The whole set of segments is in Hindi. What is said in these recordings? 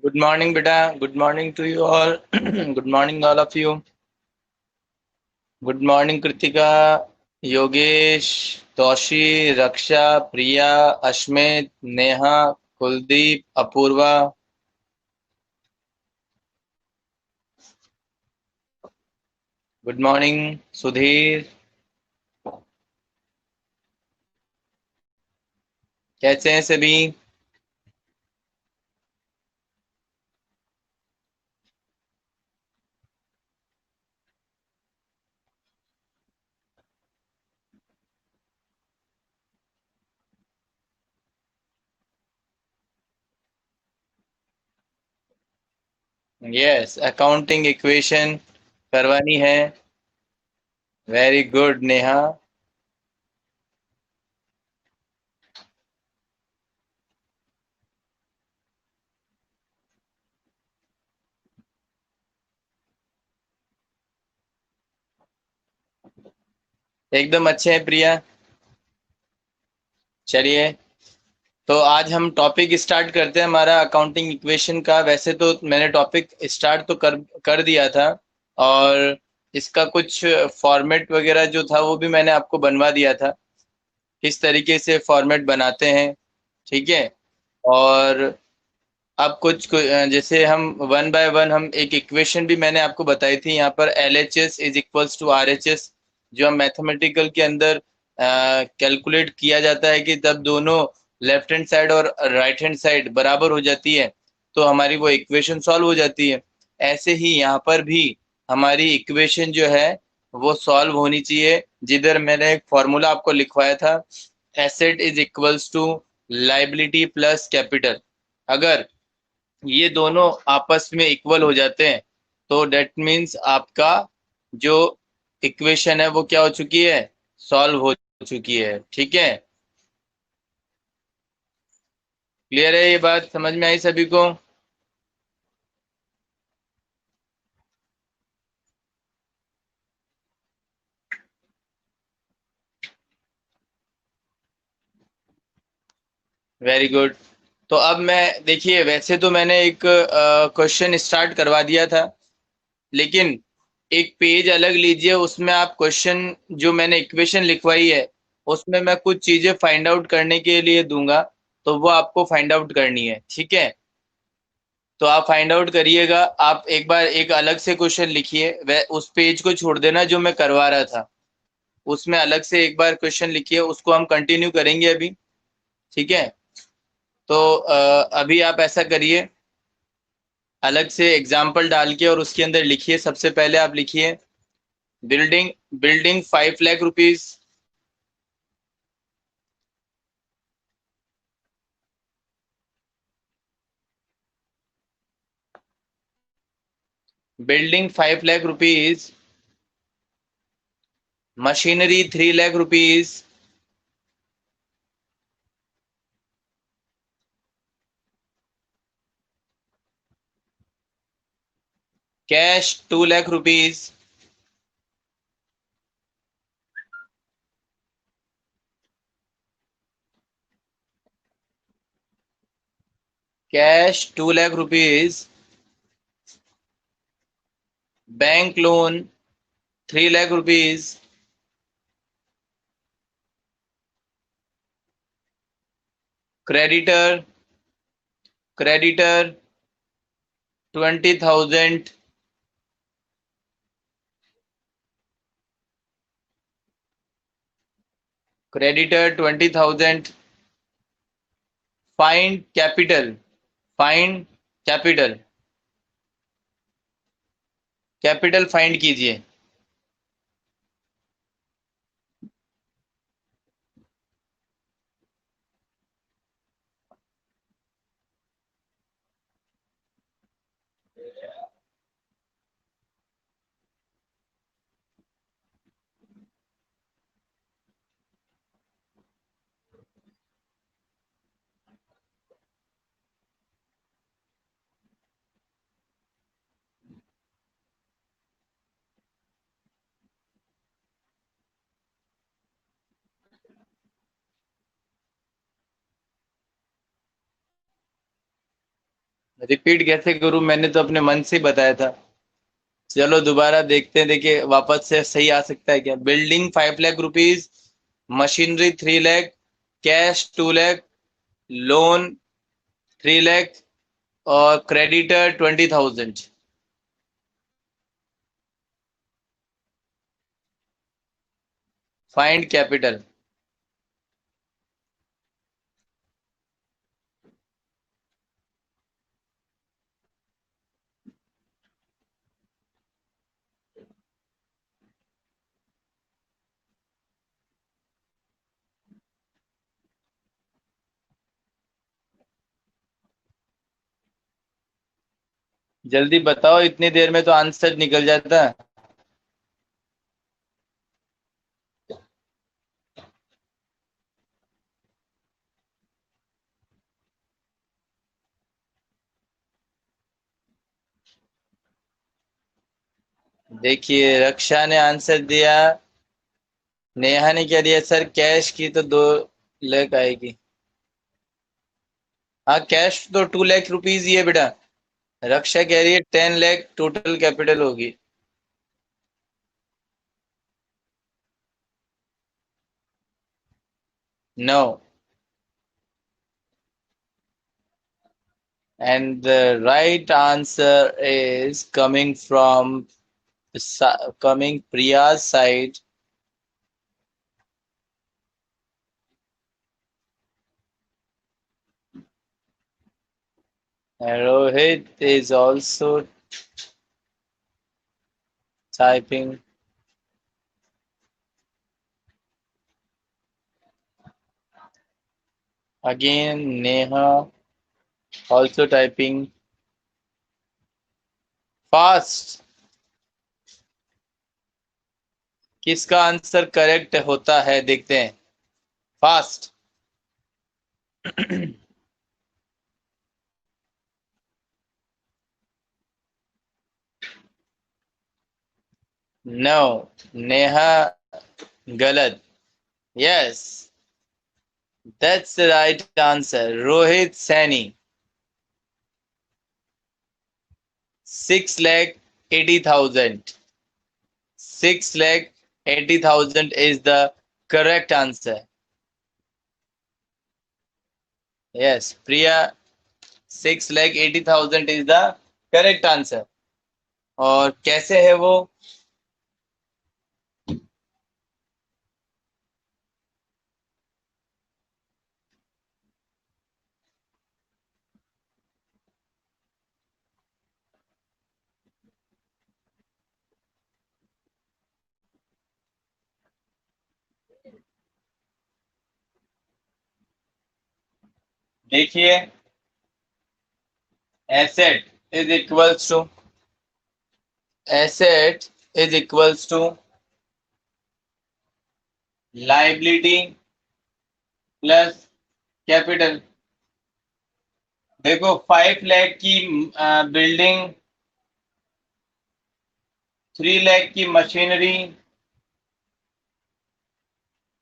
Good morning, beta. Good morning to you all. Good morning, all of you. Good morning, Kritika, Yogesh, Toshi, Raksha, Priya, Ashmit, Neha, Kuldeep, Apurva. Good morning, Sudhir. कैसे हैं सभी? यस, अकाउंटिंग इक्वेशन करवानी है। Very good, Neha. एकदम अच्छे हैं, प्रिया। चलिए, तो आज हम टॉपिक स्टार्ट करते हैं हमारा अकाउंटिंग इक्वेशन का। वैसे तो मैंने टॉपिक स्टार्ट तो कर दिया था, और इसका कुछ फॉर्मेट वगैरह जो था वो भी मैंने आपको बनवा दिया था, किस तरीके से फॉर्मेट बनाते हैं। ठीक है। और अब जैसे हम वन बाय वन हम एक इक्वेशन भी मैंने आपको बताई थी यहाँ पर, LHS is equals to RHS, जो हम मैथमेटिकल के अंदर कैलकुलेट किया जाता है कि जब दोनों लेफ्ट हैंड साइड और राइट हैंड साइड बराबर हो जाती है तो हमारी वो इक्वेशन सॉल्व हो जाती है। ऐसे ही यहाँ पर भी हमारी इक्वेशन जो है वो सॉल्व होनी चाहिए। जिधर मैंने एक फॉर्मूला आपको लिखवाया था, asset is equals to liability plus capital. अगर ये दोनों आपस में इक्वल हो जाते हैं तो डेट मीन्स आपका जो इक्वेशन है वो क्या हो चुकी है, सॉल्व हो चुकी है। ठीक है। क्लियर है? ये बात समझ में आई सभी को? Very good. तो अब मैं, देखिए, वैसे तो मैंने एक क्वेश्चन स्टार्ट करवा दिया था, लेकिन एक पेज अलग लीजिए, उसमें आप क्वेश्चन, जो मैंने इक्वेशन लिखवाई है उसमें मैं कुछ चीजें फाइंड आउट करने के लिए दूंगा, तो वो आपको फाइंड आउट करनी है। ठीक है। तो आप फाइंड आउट करिएगा। आप एक बार एक अलग से क्वेश्चन लिखिए, वह उस पेज को छोड़ देना जो मैं करवा रहा था, उसमें अलग से एक बार क्वेश्चन लिखिए, उसको हम कंटिन्यू करेंगे अभी। ठीक है। तो अभी आप ऐसा करिए, अलग से एग्जाम्पल डाल के और उसके अंदर लिखिए। सबसे पहले आप लिखिए building building 5 lakh rupees. Building 5 lakh rupees. Machinery 3 lakh rupees. Cash 2 lakh rupees. Cash 2 lakh rupees. Bank loan 3 lakh rupees. Creditor creditor 20,000। Creditor 20,000। Find capital. Find capital. Capital find कीजिए। रिपीट कैसे करूं, मैंने तो अपने मन से ही बताया था। चलो दोबारा देखते हैं, देखिए वापस से सही आ सकता है क्या। Building 5 lakh rupees, machinery 3 lakh, cash 2 lakh, loan 3 lakh, और क्रेडिटर 20,000। Find capital. जल्दी बताओ, इतनी देर में तो आंसर निकल जाता। देखिए रक्षा ने आंसर दिया, नेहा ने क्या दिया सर, कैश की तो 2 लाख आएगी। हाँ कैश तो 2 लाख रुपीज ही है बेटा। रक्षा कह रही है 10 लाख टोटल कैपिटल होगी। No, and the right answer is coming Priya's side. And Rohit is also typing. Again, Neha also typing fast. किसका आंसर करेक्ट होता है देखते हैं। फास्ट। नो, नेहा गलत। Yes, that's the right answer. Rohit Saini 6,80,000। 6,80,000 is the correct answer. Yes, Priya, 6,80,000 is the correct answer. और कैसे है वो। देखिए, asset is equals to asset is equals to liability plus capital. देखो 5 लाख की बिल्डिंग, 3 लाख की मशीनरी,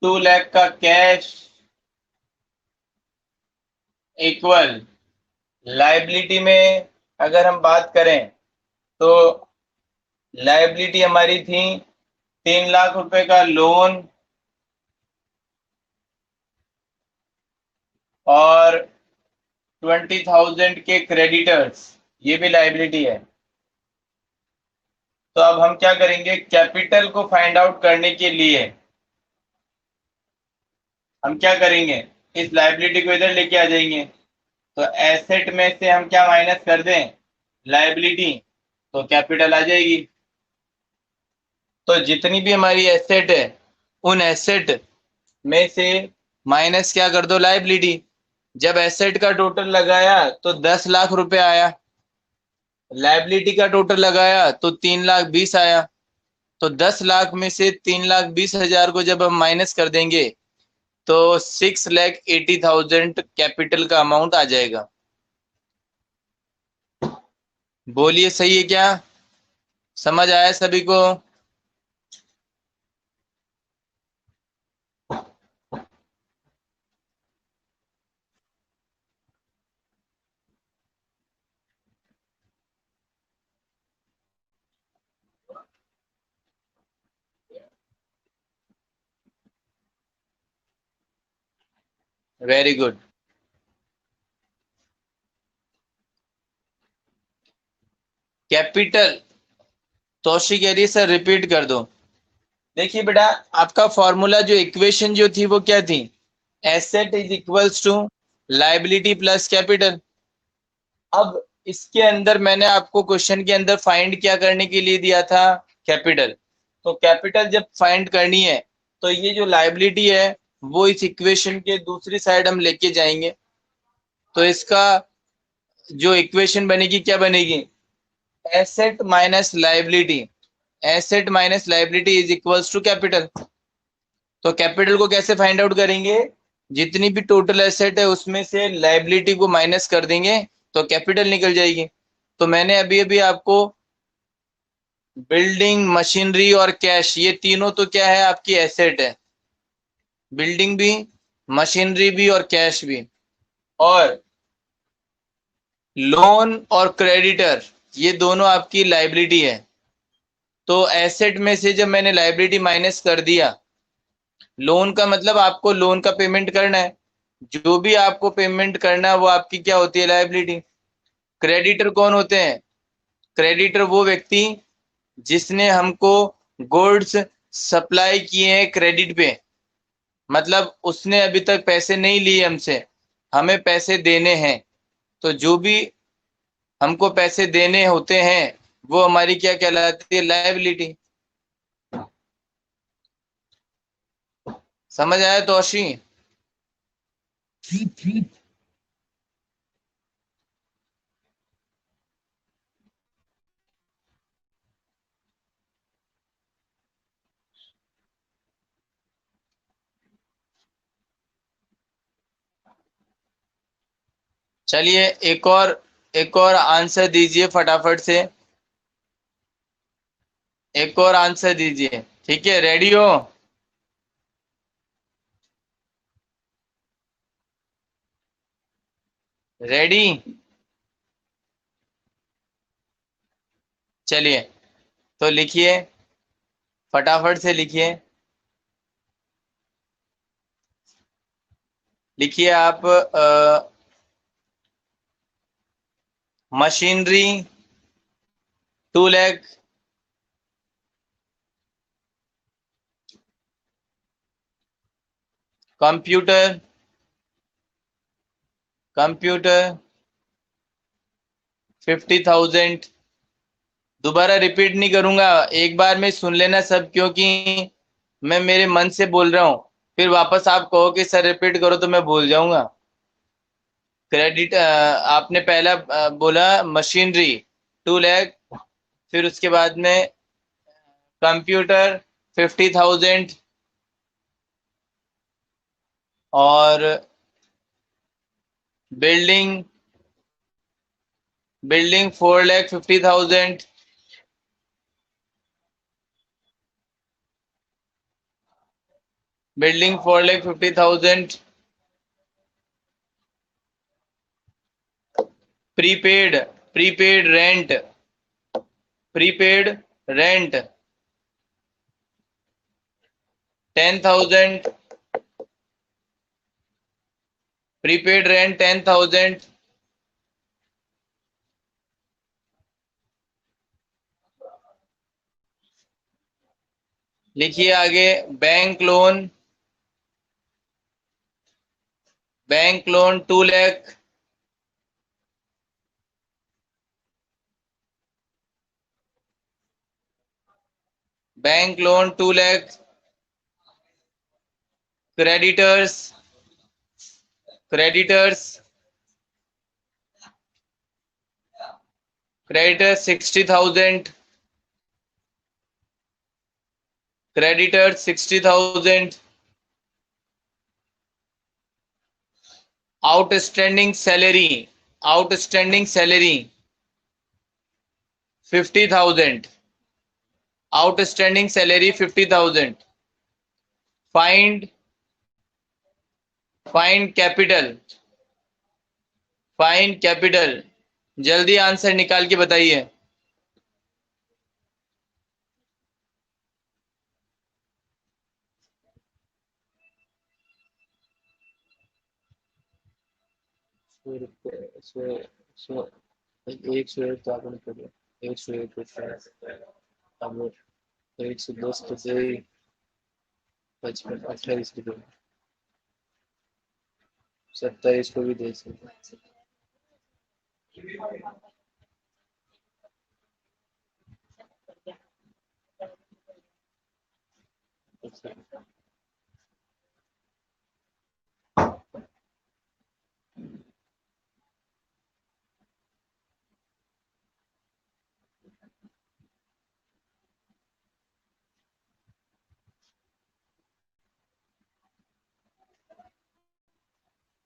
2 लाख का कैश इक्वल लाइबिलिटी में अगर हम बात करें तो लाइबिलिटी हमारी थी 3 लाख रुपए का लोन और 20,000 के क्रेडिटर्स, ये भी लाइबिलिटी है। तो अब हम क्या करेंगे, कैपिटल को फाइंड आउट करने के लिए हम क्या करेंगे, इस लाइबिलिटी को इधर लेके आ जाएंगे। तो एसेट में से हम क्या माइनस कर दें, लाइबिलिटी, तो कैपिटल आ जाएगी। तो जितनी भी हमारी एसेट है उन एसेट में से माइनस क्या कर दो, लाइबिलिटी। जब एसेट का टोटल लगाया तो 10 लाख रुपए आया, लाइबिलिटी का टोटल लगाया तो 3,20,000 आया। तो 10 लाख में से 3,20,000 को जब हम माइनस कर देंगे तो 6,80,000 कैपिटल का अमाउंट आ जाएगा। बोलिए सही है क्या, समझ आया सभी को। Very good. कैपिटल, तोशी कह रही है सर रिपीट कर दो। देखिए बेटा, आपका फॉर्मूला जो इक्वेशन जो थी वो क्या थी? Asset is equals to liability plus capital. अब इसके अंदर मैंने आपको क्वेश्चन के अंदर फाइंड क्या करने के लिए दिया था? कैपिटल। तो कैपिटल जब फाइंड करनी है तो ये जो लाइबिलिटी है वो इस इक्वेशन के दूसरी साइड हम लेके जाएंगे। तो इसका जो इक्वेशन बनेगी क्या बनेगी? Asset minus liability, asset minus liability is equals to capital. तो कैपिटल को कैसे फाइंड आउट करेंगे? जितनी भी टोटल एसेट है उसमें से लाइबिलिटी को माइनस कर देंगे तो कैपिटल निकल जाएगी। तो मैंने अभी अभी आपको बिल्डिंग, मशीनरी और कैश, ये तीनों तो क्या है? आपकी एसेट है। बिल्डिंग भी, मशीनरी भी और कैश भी। और लोन और क्रेडिटर, ये दोनों आपकी लाइबिलिटी है। तो एसेट में से जब मैंने लाइबिलिटी माइनस कर दिया, लोन का मतलब आपको लोन का पेमेंट करना है, जो भी आपको पेमेंट करना है वो आपकी क्या होती है? लाइबिलिटी। क्रेडिटर कौन होते हैं? क्रेडिटर वो व्यक्ति जिसने हमको गुड्स सप्लाई किए हैं क्रेडिट पे, मतलब उसने अभी तक पैसे नहीं लिए हमसे, हमें पैसे देने हैं। तो जो भी हमको पैसे देने होते हैं वो हमारी क्या कहलाती है? लायबिलिटी। समझ आया तोशी? चलिए एक और आंसर दीजिए फटाफट से। एक और आंसर दीजिए। ठीक है, रेडी हो? रेडी? चलिए, तो लिखिए, फटाफट से लिखिए। लिखिए आप मशीनरी 2 लाख, कंप्यूटर, कंप्यूटर 50,000। दोबारा रिपीट नहीं करूंगा, एक बार में सुन लेना सब, क्योंकि मैं मेरे मन से बोल रहा हूँ। फिर वापस आप कहो कि सर रिपीट करो तो मैं भूल जाऊंगा। क्रेडिट, आपने पहला बोला मशीनरी 2 लाख, फिर उसके बाद में कंप्यूटर 50,000, और building, building 4,50,000, building 4,50,000। Prepaid, prepaid rent, prepaid rent 10,000, prepaid rent 10,000। लिखिए आगे, bank loan, bank loan 2 lakh, bank loan 2 lakh. Creditors, creditors, creditors 60,000, creditors 60,000। Outstanding salary, outstanding salary 50,000, outstanding salary 50,000। Find, find capital, find capital. जल्दी आंसर निकाल के बताइए। एक सौ एक तो आपने करो, 101 अब 110 तो दे ही, 55 28 की दो, 27 को भी दे सकते।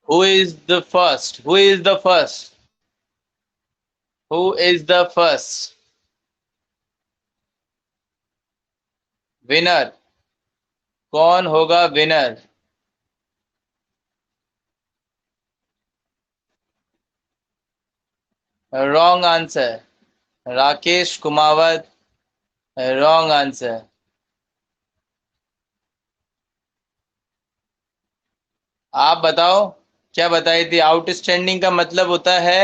Who is the first? Who is the first? Who is the first? Winner कौन होगा winner? Wrong answer, Rakesh Kumawat, wrong answer. आप बताओ क्या बताई थी? आउटस्टैंडिंग का मतलब होता है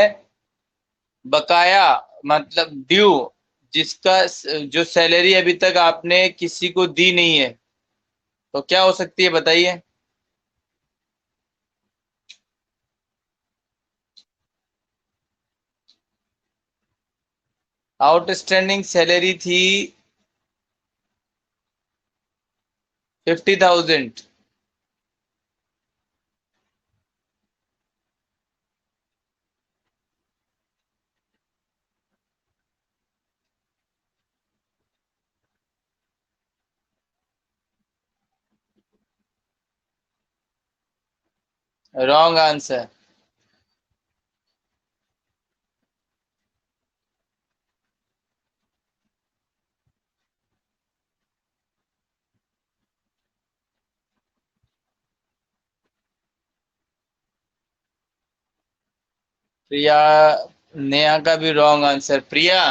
बकाया, मतलब ड्यू, जिसका जो सैलरी अभी तक आपने किसी को दी नहीं है। तो क्या हो सकती है बताइए? आउटस्टैंडिंग सैलरी थी 50,000। Wrong answer. प्रिया, नेहा का भी wrong answer. Priya,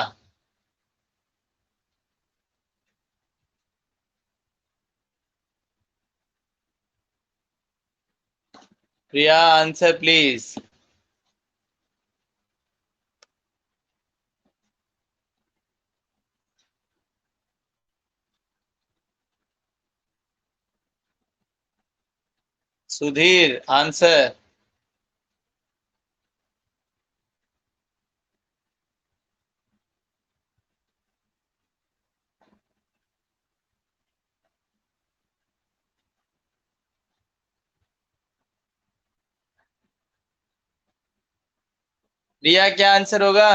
Priya answer please. Sudhir answer. Priya क्या आंसर होगा?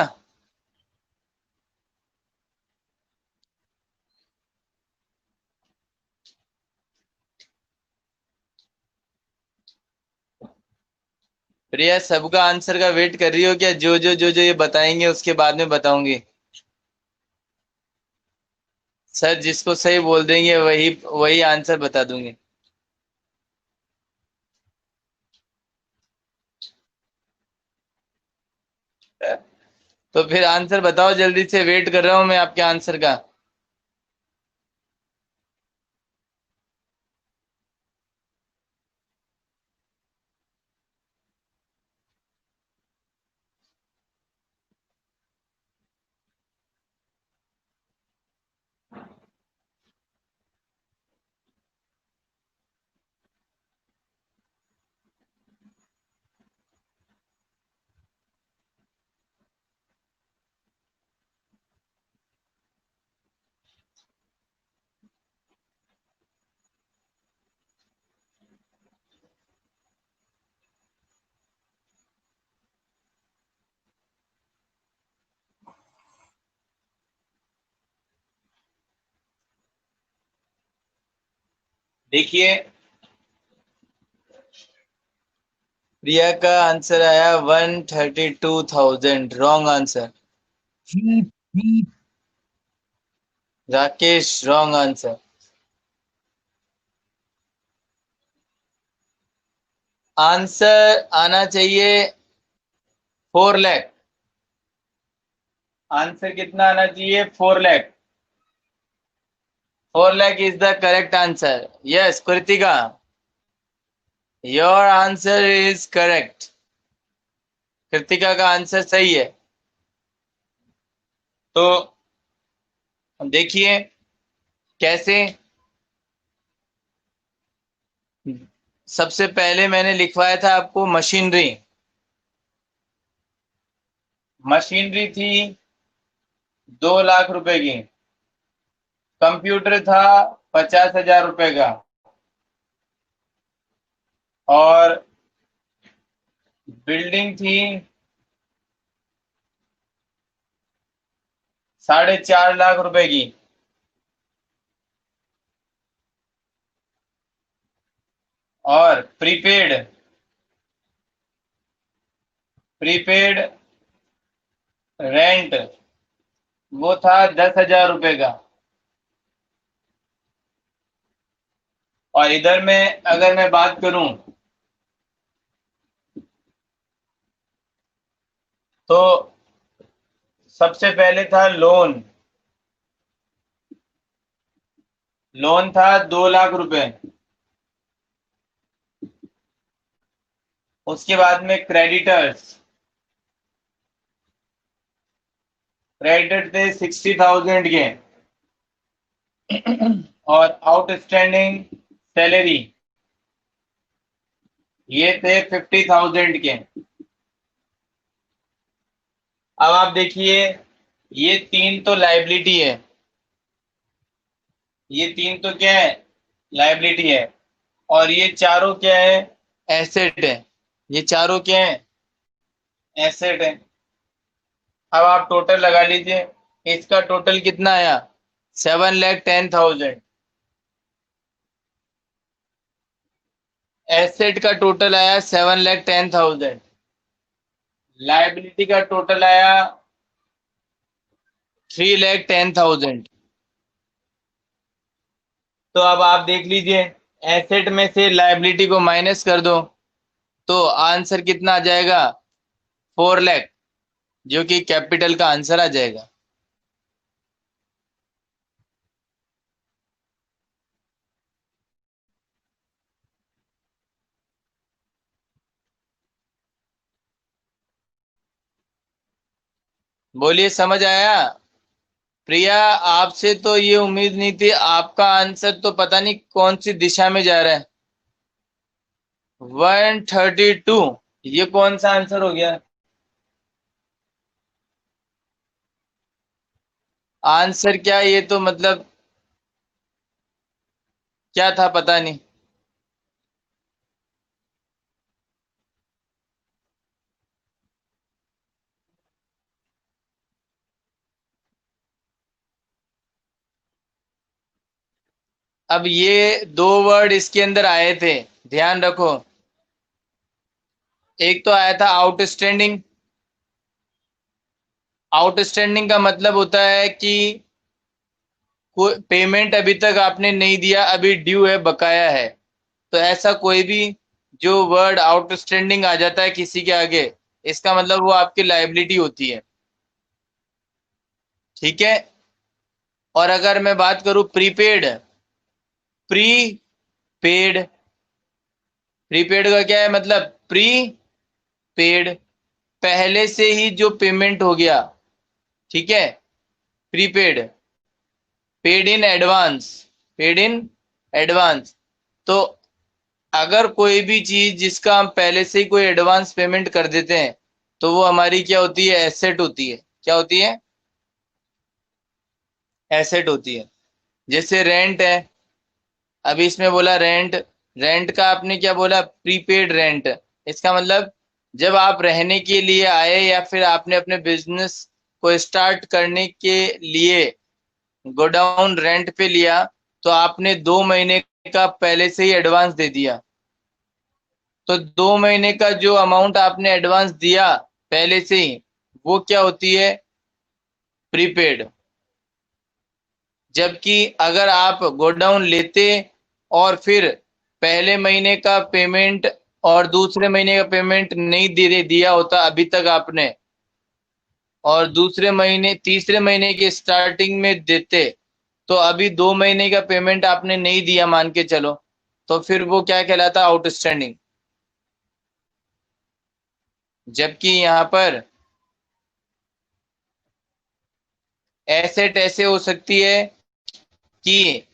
प्रिया सबका आंसर का वेट कर रही हो क्या? जो ये बताएंगे उसके बाद में बताऊंगी। सर जिसको सही बोल देंगे वही वही आंसर बता दूंगी। तो फिर आंसर बताओ जल्दी से, वेट कर रहा हूं मैं आपके आंसर का। देखिए, प्रिया का आंसर आया 132,000, wrong answer. Rakesh wrong answer. Answer आना चाहिए 4 लाख। आंसर कितना आना चाहिए? 4 lakh. 4 lakh is the correct answer. Yes Kritika, your answer is correct. Kritika का आंसर सही है। तो देखिए कैसे। सबसे पहले मैंने लिखवाया था आपको मशीनरी। मशीनरी थी 2 लाख रुपए की। कंप्यूटर था 50,000 रुपए का। और बिल्डिंग थी 4.5 लाख रुपए की। और प्रीपेड प्रीपेड रेंट वो था 10,000 रुपए का। और इधर में अगर मैं बात करूं तो सबसे पहले था लोन। लोन था 2 लाख रुपए। उसके बाद में क्रेडिटर थे 60,000 के। और आउटस्टैंडिंग सैलरी ये थे 50,000 के। अब आप देखिए ये तीन तो लाइबिलिटी है। ये तीन तो क्या है? लाइबिलिटी है। और ये चारों क्या है? एसेट है। ये चारों क्या है? एसेट है। अब आप टोटल लगा लीजिए। इसका टोटल कितना आया? 7,10,000। एसेट का टोटल आया 7,10,000। लाइबिलिटी का टोटल आया 3,10,000। तो अब आप देख लीजिए एसेट में से लाइबिलिटी को माइनस कर दो तो आंसर कितना आ जाएगा? 4 लाख, जो कि कैपिटल का आंसर आ जाएगा। बोलिए, समझ आया? प्रिया, आपसे तो ये उम्मीद नहीं थी। आपका आंसर तो पता नहीं कौन सी दिशा में जा रहा है। 132, ये कौन सा आंसर हो गया? आंसर क्या? ये तो मतलब क्या था पता नहीं। अब ये दो वर्ड इसके अंदर आए थे, ध्यान रखो। एक तो आया था आउटस्टैंडिंग। आउटस्टैंडिंग का मतलब होता है कि कोई पेमेंट अभी तक आपने नहीं दिया, अभी ड्यू है, बकाया है। तो ऐसा कोई भी जो वर्ड आउटस्टैंडिंग आ जाता है किसी के आगे, इसका मतलब वो आपकी लाइबिलिटी होती है। ठीक है। और अगर मैं बात करूं प्रीपेड, प्री पेड, प्रीपेड का क्या है मतलब? प्री पेड, पहले से ही जो पेमेंट हो गया। ठीक है। Prepaid, paid in advance, paid in advance. तो अगर कोई भी चीज जिसका हम पहले से ही कोई एडवांस पेमेंट कर देते हैं तो वो हमारी क्या होती है? एसेट होती है। क्या होती है? एसेट होती है। जैसे रेंट है। अभी इसमें बोला रेंट, रेंट का आपने क्या बोला? Prepaid rent. इसका मतलब जब आप रहने के लिए आए या फिर आपने अपने बिजनेस को स्टार्ट करने के लिए गोडाउन रेंट पे लिया तो आपने 2 महीने का पहले से ही एडवांस दे दिया। तो 2 महीने का जो अमाउंट आपने एडवांस दिया पहले से ही, वो क्या होती है? प्रीपेड। जबकि अगर आप गोडाउन लेते और फिर पहले महीने का पेमेंट और दूसरे महीने का पेमेंट नहीं दे दिया होता अभी तक आपने, और दूसरे महीने तीसरे महीने के स्टार्टिंग में देते, तो अभी 2 महीने का पेमेंट आपने नहीं दिया मान के चलो, तो फिर वो क्या कहलाता? आउटस्टैंडिंग। जबकि यहाँ पर एसेट ऐसे हो सकती है कि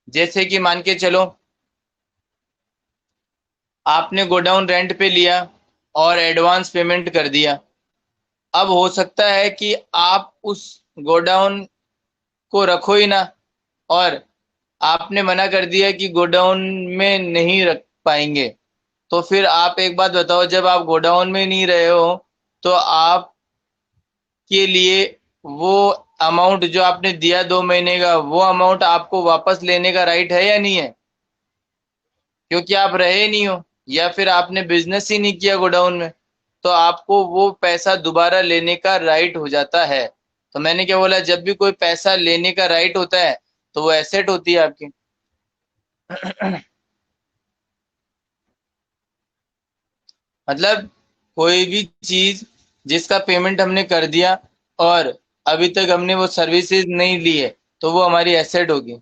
जैसे कि मान के चलो आपने गोडाउन रेंट पे लिया और एडवांस पेमेंट कर दिया। अब हो सकता है कि आप उस गोडाउन को रखो ही ना, और आपने मना कर दिया कि गोडाउन में नहीं रख पाएंगे। तो फिर आप एक बात बताओ, जब आप गोडाउन में नहीं रहे हो तो आपके लिए वो अमाउंट जो आपने दिया 2 महीने का, वो अमाउंट आपको वापस लेने का राइट है या नहीं है? क्योंकि आप रहे नहीं हो, या फिर आपने बिजनेस ही नहीं किया गोडाउन में, तो आपको वो पैसा दोबारा लेने का राइट हो जाता है। तो मैंने क्या बोला, जब भी कोई पैसा लेने का राइट होता है तो वो एसेट होती है आपकी। मतलब कोई भी चीज जिसका पेमेंट हमने कर दिया और अभी तक हमने वो सर्विसेज नहीं ली है, तो वो हमारी एसेट होगी।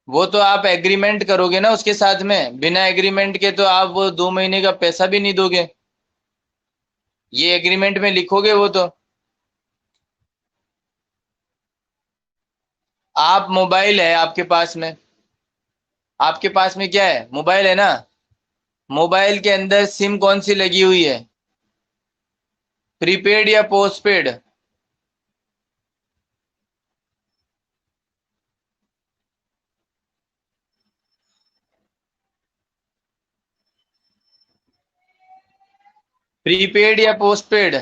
वो तो आप एग्रीमेंट करोगे ना उसके साथ में, बिना एग्रीमेंट के तो आप वो 2 महीने का पैसा भी नहीं दोगे। ये एग्रीमेंट में लिखोगे वो तो। आप मोबाइल है आपके पास में, आपके पास में क्या है, मोबाइल है ना। मोबाइल के अंदर सिम कौन सी लगी हुई है, प्रीपेड या पोस्टपेड? प्रीपेड या पोस्टपेड?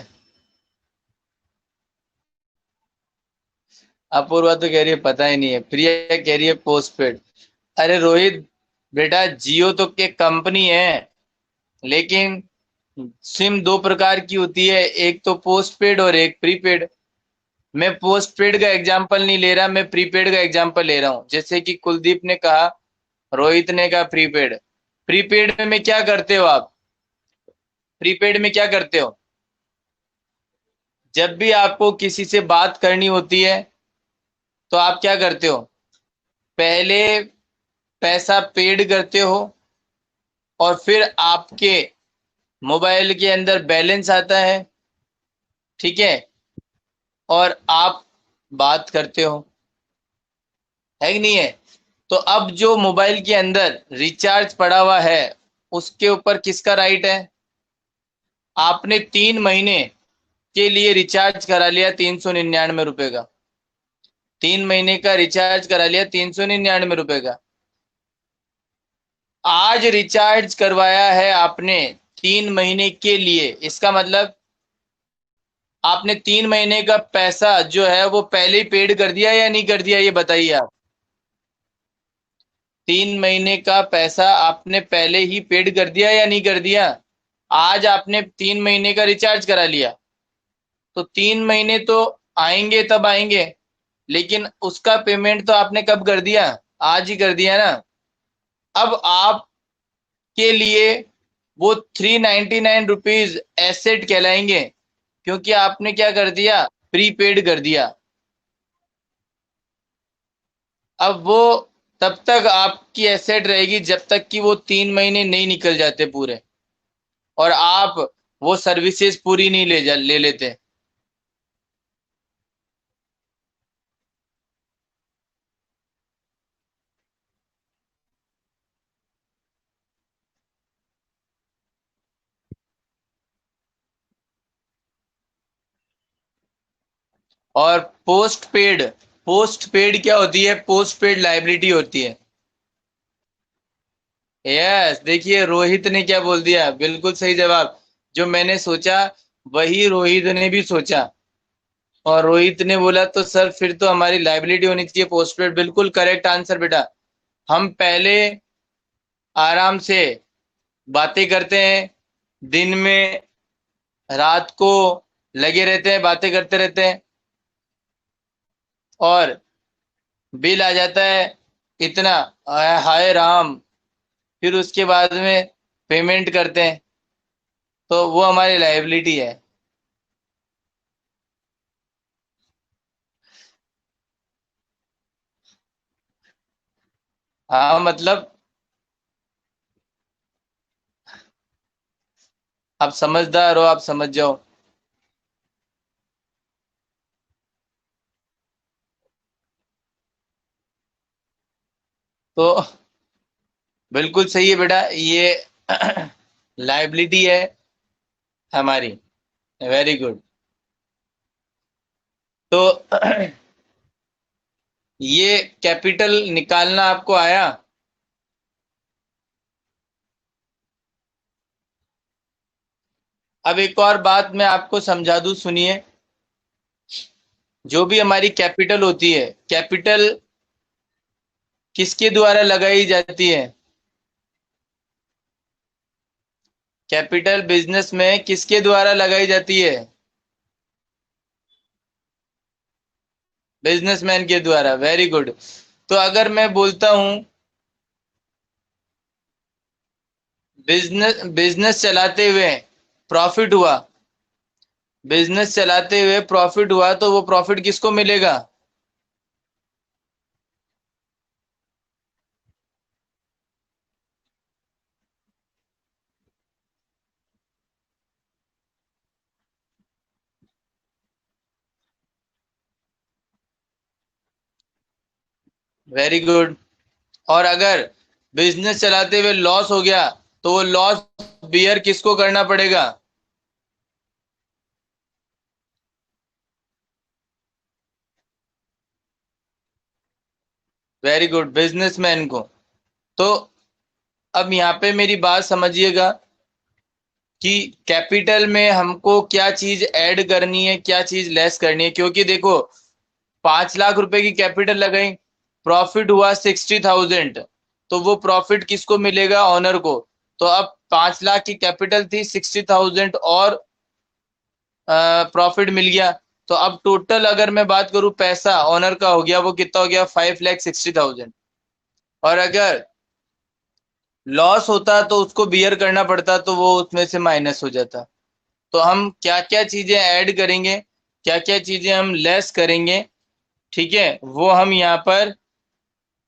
अपूर्वा तो कह रही है पता ही नहीं है, प्रिया कह रही है पोस्टपेड। अरे रोहित बेटा, जियो तो के कंपनी है, लेकिन सिम दो प्रकार की होती है, एक तो पोस्टपेड और एक प्रीपेड। मैं पोस्टपेड का एग्जांपल नहीं ले रहा, मैं प्रीपेड का एग्जांपल ले रहा हूँ। जैसे कि कुलदीप ने कहा, रोहित ने कहा प्रीपेड। प्रीपेड में क्या करते हो आप? प्रीपेड में क्या करते हो? जब भी आपको किसी से बात करनी होती है तो आप क्या करते हो? पहले पैसा पेड करते हो, और फिर आपके मोबाइल के अंदर बैलेंस आता है, ठीक है, और आप बात करते हो, है कि नहीं है? तो अब जो मोबाइल के अंदर रिचार्ज पड़ा हुआ है, उसके ऊपर किसका राइट है? आपने 3 महीने के लिए रिचार्ज करा लिया 399 रुपए का, 3 महीने का रिचार्ज करा लिया 399 रुपए का। आज रिचार्ज करवाया है आपने 3 महीने के लिए, इसका मतलब आपने 3 महीने का पैसा जो है वो पहले ही पेड कर दिया या नहीं कर दिया, ये बताइए आप। 3 महीने का पैसा आपने पहले ही पेड कर दिया या नहीं कर दिया? आज आपने 3 महीने का रिचार्ज करा लिया, तो 3 महीने तो आएंगे तब आएंगे, लेकिन उसका पेमेंट तो आपने कब कर दिया? आज ही कर दिया ना। अब आपके लिए वो 399 रुपीज एसेट कहलाएंगे, क्योंकि आपने क्या कर दिया, प्रीपेड कर दिया। अब वो तब तक आपकी एसेट रहेगी जब तक कि वो 3 महीने नहीं निकल जाते पूरे, और आप वो सर्विसेज पूरी नहीं ले लेते। और पोस्ट पेड क्या होती है? पोस्ट पेड लाइबिलिटी होती है। यस, देखिए रोहित ने क्या बोल दिया, बिल्कुल सही जवाब। जो मैंने सोचा वही रोहित ने भी सोचा, और रोहित ने बोला तो सर फिर तो हमारी लाइबिलिटी होनी चाहिए पोस्ट पेड। बिल्कुल करेक्ट आंसर बेटा। हम पहले आराम से बातें करते हैं, दिन में रात को लगे रहते हैं, बातें करते रहते हैं, और बिल आ जाता है इतना, हाय राम, फिर उसके बाद में पेमेंट करते हैं, तो वो हमारी लाइबिलिटी है। हाँ मतलब आप समझदार हो, आप समझ जाओ। तो बिल्कुल सही है बेटा, ये लाइबिलिटी है हमारी। Very good. तो ये कैपिटल निकालना आपको आया? अब एक और बात मैं आपको समझा दूं, सुनिए। जो भी हमारी कैपिटल होती है, कैपिटल किसके द्वारा लगाई जाती है? कैपिटल बिजनेस में किसके द्वारा लगाई जाती है? बिजनेसमैन के द्वारा। Very good. तो अगर मैं बोलता हूं बिजनेस बिजनेस चलाते हुए प्रॉफिट हुआ, बिजनेस चलाते हुए प्रॉफिट हुआ, तो वो प्रॉफिट किसको मिलेगा? Very good. और अगर बिजनेस चलाते हुए लॉस हो गया, तो वो लॉस बियर किसको करना पड़ेगा? वेरी गुड, बिजनेसमैन को। तो अब यहाँ पे मेरी बात समझिएगा कि कैपिटल में हमको क्या चीज ऐड करनी है, क्या चीज लेस करनी है। क्योंकि देखो, 5 लाख रुपए की कैपिटल लगाई, प्रॉफिट हुआ 60,000, तो वो प्रॉफिट किसको मिलेगा? ऑनर को। तो अब 5 लाख की कैपिटल थी, 60,000 और प्रॉफिट मिल गया। तो अब टोटल अगर मैं बात करूं, पैसा ऑनर का हो गया, वो कितना हो गया? 5,60,000। और अगर लॉस होता तो उसको बियर करना पड़ता, तो वो उसमें से माइनस हो जाता। तो हम क्या क्या चीजें ऐड करेंगे, क्या क्या चीजें हम लेस करेंगे, ठीक है, वो हम यहाँ पर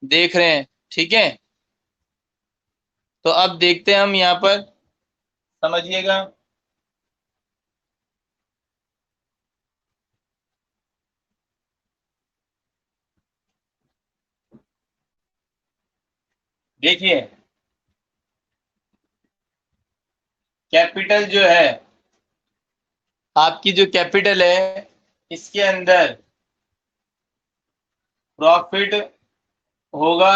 देख रहे हैं। ठीक है, तो अब देखते हैं हम यहाँ पर, समझिएगा। देखिए, कैपिटल जो है, आपकी जो कैपिटल है, इसके अंदर प्रॉफिट होगा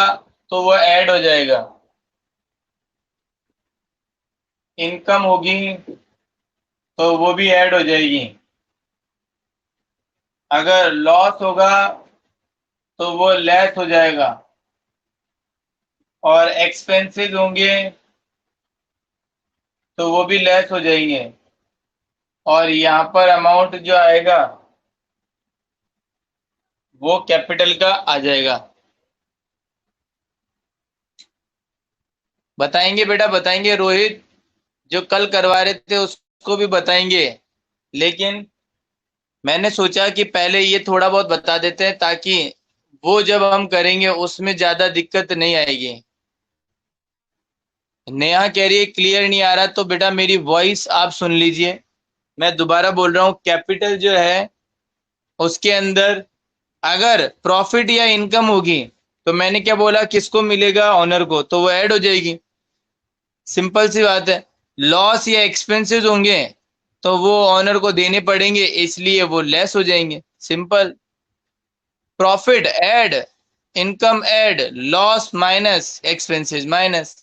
तो वो ऐड हो जाएगा, इनकम होगी तो वो भी ऐड हो जाएगी, अगर लॉस होगा तो वो लेस हो जाएगा, और एक्सपेंसेस होंगे तो वो भी लेस हो जाएंगे, और यहाँ पर अमाउंट जो आएगा वो कैपिटल का आ जाएगा। बताएंगे बेटा, बताएंगे। रोहित जो कल करवा रहे थे उसको भी बताएंगे, लेकिन मैंने सोचा कि पहले ये थोड़ा बहुत बता देते हैं, ताकि वो जब हम करेंगे उसमें ज्यादा दिक्कत नहीं आएगी। नेहा कह रही है क्लियर नहीं आ रहा, तो बेटा मेरी वॉइस आप सुन लीजिए। मैं दोबारा बोल रहा हूँ, कैपिटल जो है उसके अंदर अगर प्रॉफिट या इनकम होगी, तो मैंने क्या बोला, किसको मिलेगा? ऑनर को, तो वो ऐड हो जाएगी। सिंपल सी बात है। लॉस या एक्सपेंसेस होंगे तो वो ऑनर को देने पड़ेंगे, इसलिए वो लेस हो जाएंगे। Simple. Profit add, income add, loss minus, expenses minus.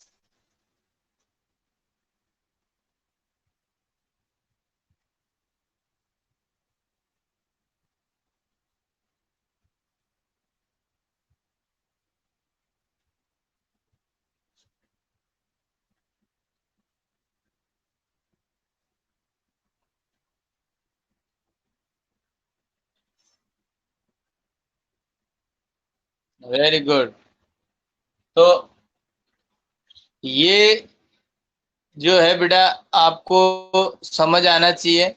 Very good. तो ये जो है बेटा, आपको समझ आना चाहिए,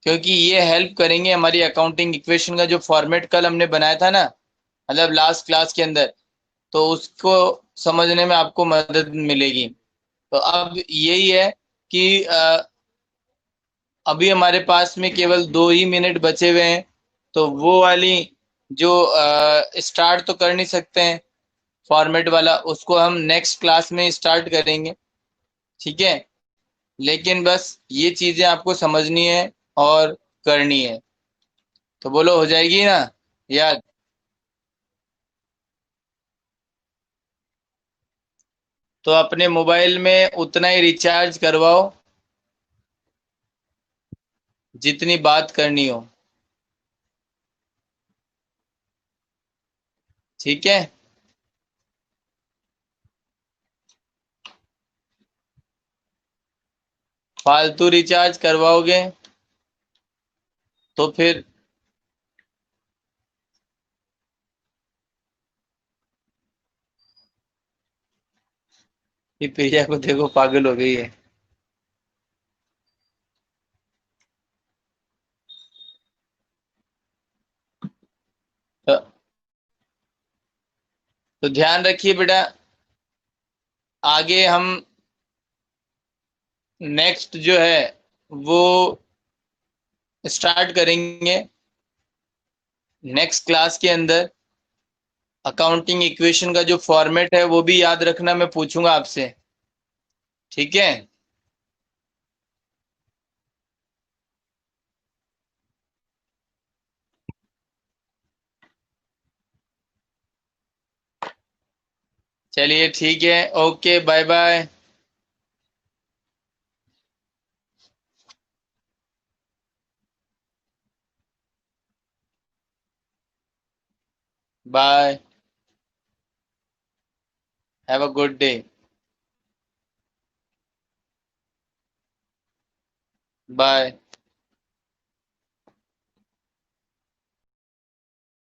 क्योंकि ये हेल्प करेंगे हमारी अकाउंटिंग इक्वेशन का जो फॉर्मेट कल हमने बनाया था ना, मतलब लास्ट क्लास के अंदर, तो उसको समझने में आपको मदद मिलेगी। तो अब यही है कि अभी हमारे पास में केवल 2 ही मिनट बचे हुए हैं, तो वो वाली जो स्टार्ट तो कर नहीं सकते हैं फॉर्मेट वाला, उसको हम नेक्स्ट क्लास में स्टार्ट करेंगे। ठीक है, लेकिन बस ये चीजें आपको समझनी है और करनी है। तो बोलो, हो जाएगी ना याद? तो अपने मोबाइल में उतना ही रिचार्ज करवाओ जितनी बात करनी हो। ठीक है। फालतू रिचार्ज करवाओगे तो फिर ये प्रिया को देखो, पागल हो गई है। तो, तो ध्यान रखिए बेटा, आगे हम नेक्स्ट जो है वो स्टार्ट करेंगे नेक्स्ट क्लास के अंदर। अकाउंटिंग इक्वेशन का जो फॉर्मेट है वो भी याद रखना, मैं पूछूंगा आपसे। ठीक है। चलिए ठीक है, okay, bye bye. Bye. Have a good day. Bye.